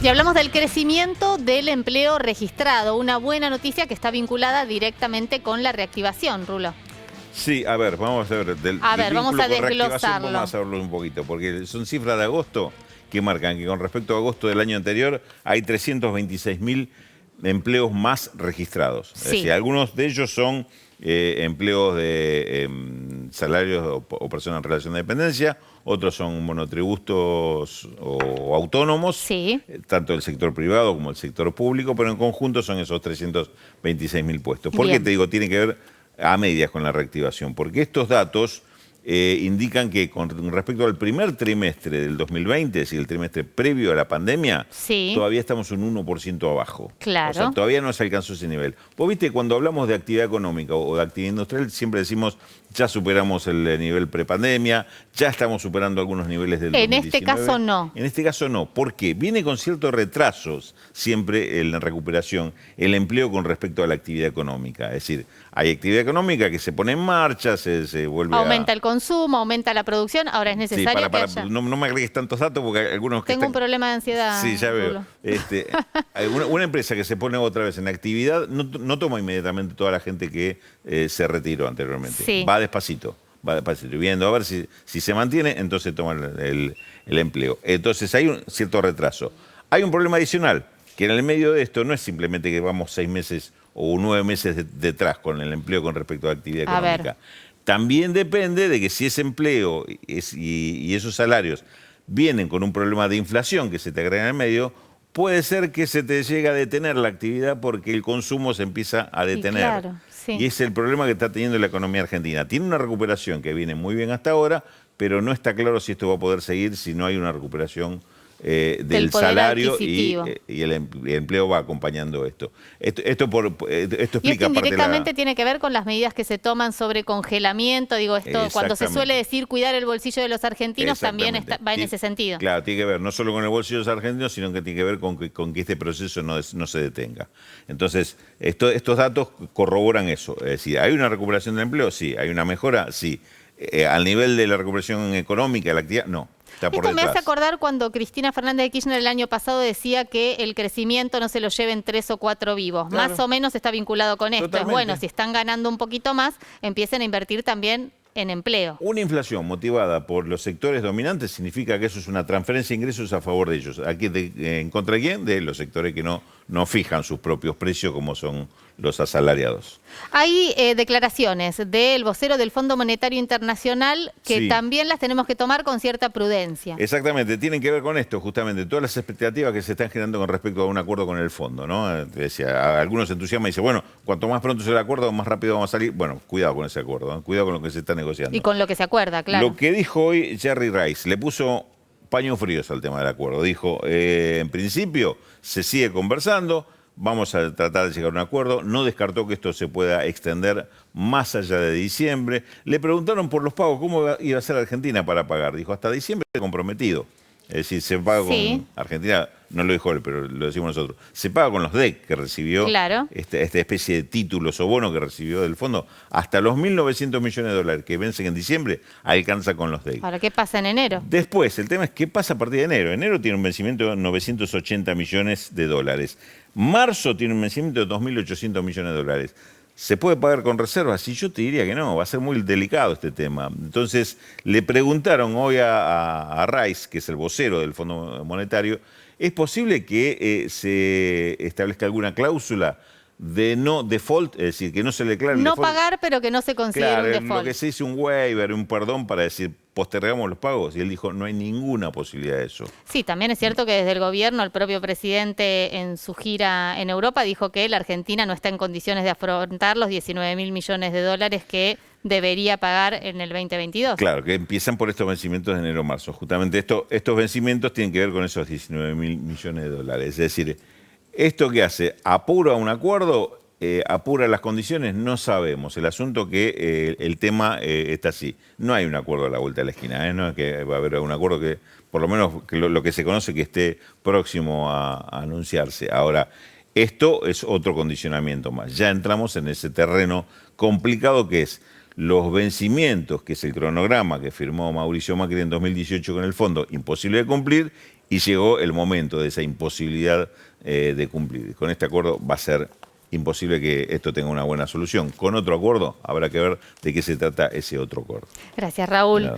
Y hablamos del crecimiento del empleo registrado, una buena noticia que está vinculada directamente con la reactivación, Rulo. Sí, a ver, vamos a ver. Vamos a desglosarlo. Vamos a verlo un poquito, porque son cifras de agosto que marcan que con respecto a agosto del año anterior hay 326.000 empleos más registrados. Sí. Es decir, algunos de ellos son empleos de salarios o personas en relación de dependencia, otros son monotributos o autónomos, Sí. Tanto el sector privado como el sector público, pero en conjunto son esos 326.000 puestos. ¿Por qué Bien. te digo? Tiene que ver a medias con la reactivación, porque estos datos indican que con respecto al primer trimestre del 2020, es decir, el trimestre previo a la pandemia, Sí. todavía estamos un 1% abajo. Claro. O sea, todavía no se alcanzó ese nivel. Vos viste, cuando hablamos de actividad económica o de actividad industrial, siempre decimos, ya superamos el nivel prepandemia, ya estamos superando algunos niveles del 2019. En este caso no. En este caso no. ¿Por qué? Viene con ciertos retrasos siempre en la recuperación, el empleo con respecto a la actividad económica. Es decir, hay actividad económica que se pone en marcha, se vuelve Aumenta el consumo, aumenta la producción, ahora es Sí, necesario que haya... no me agregues tantos datos porque hay algunos que Tengo un problema de ansiedad. Sí, ya veo. Rulo. Una empresa que se pone otra vez en actividad no toma inmediatamente toda la gente que se retiró anteriormente. Sí. Va despacito, viendo a ver si se mantiene, entonces toma el empleo. Entonces hay un cierto retraso. Hay un problema adicional, que en el medio de esto no es simplemente que vamos 6 meses o 9 meses detrás con el empleo con respecto a la actividad económica. También depende de que si ese empleo y esos salarios vienen con un problema de inflación que se te agrega en el medio, puede ser que se te llegue a detener la actividad porque el consumo se empieza a detener. Claro, sí. Y es el problema que está teniendo la economía argentina. Tiene una recuperación que viene muy bien hasta ahora, pero no está claro si esto va a poder seguir si no hay una recuperación del salario y el empleo va acompañando esto. Esto explica y esto indirectamente parte tiene que ver con las medidas que se toman sobre congelamiento. Digo, esto cuando se suele decir cuidar el bolsillo de los argentinos también va en ese sentido. Claro, tiene que ver no solo con el bolsillo de los argentinos, sino que tiene que ver con que este proceso no se detenga. Entonces, estos datos corroboran eso. Es decir, ¿hay una recuperación del empleo? Sí. ¿Hay una mejora? Sí. ¿Al nivel de la recuperación económica, de la actividad? No. Esto me hace acordar cuando Cristina Fernández de Kirchner el año pasado decía que el crecimiento no se lo lleven 3 o 4 vivos. Claro. Más o menos está vinculado con esto. Totalmente. Es bueno, si están ganando un poquito más, empiecen a invertir también en empleo. Una inflación motivada por los sectores dominantes significa que eso es una transferencia de ingresos a favor de ellos. ¿En contra de quién? De los sectores que no fijan sus propios precios, como son los asalariados. Hay declaraciones del vocero del Fondo Monetario Internacional que también las tenemos que tomar con cierta prudencia. Exactamente, tienen que ver con esto, justamente, todas las expectativas que se están generando con respecto a un acuerdo con el fondo, ¿no? Algunos entusiasman y dicen, bueno, cuanto más pronto sea el acuerdo, más rápido vamos a salir. Bueno, cuidado con ese acuerdo, ¿eh? Cuidado con lo que se está negociando. Y con lo que se acuerda, claro. Lo que dijo hoy Jerry Rice, le puso paños fríos al tema del acuerdo. Dijo, en principio se sigue conversando, vamos a tratar de llegar a un acuerdo. No descartó que esto se pueda extender más allá de diciembre. Le preguntaron por los pagos, ¿cómo iba a ser Argentina para pagar? Dijo, hasta diciembre comprometido. Es decir, se paga con Argentina, no lo dijo él, pero lo decimos nosotros. Se paga con los DEC que recibió, esta especie de títulos o bonos que recibió del fondo. Hasta los 1.900 millones de dólares que vencen en diciembre, alcanza con los DEC. ¿Ahora qué pasa en enero? Después, el tema es qué pasa a partir de enero. Enero tiene un vencimiento de 980 millones de dólares. Marzo tiene un vencimiento de 2.800 millones de dólares. ¿Se puede pagar con reservas? Y yo te diría que no, va a ser muy delicado este tema. Entonces, le preguntaron hoy a Rice, que es el vocero del Fondo Monetario, ¿es posible que se establezca alguna cláusula de no default, es decir, que no se le declare el default? No pagar, pero que no se considere un default. Lo que se dice un waiver, un perdón para decir postergamos los pagos. Y él dijo, no hay ninguna posibilidad de eso. Sí, también es cierto que desde el gobierno, el propio presidente en su gira en Europa dijo que la Argentina no está en condiciones de afrontar los 19.000 millones de dólares que debería pagar en el 2022. Claro, que empiezan por estos vencimientos de enero-marzo. Justamente estos vencimientos tienen que ver con esos 19.000 millones de dólares. Es decir, ¿esto qué hace? ¿Apura un acuerdo? ¿Apura las condiciones? No sabemos. El asunto que el tema está así. No hay un acuerdo a la vuelta de la esquina. No es que va a haber un acuerdo que, por lo menos que lo que se conoce, que esté próximo a anunciarse. Ahora, esto es otro condicionamiento más. Ya entramos en ese terreno complicado que es los vencimientos, que es el cronograma que firmó Mauricio Macri en 2018 con el fondo, imposible de cumplir, y llegó el momento de esa imposibilidad de cumplir. Con este acuerdo va a ser imposible que esto tenga una buena solución. Con otro acuerdo habrá que ver de qué se trata ese otro acuerdo. Gracias, Raúl.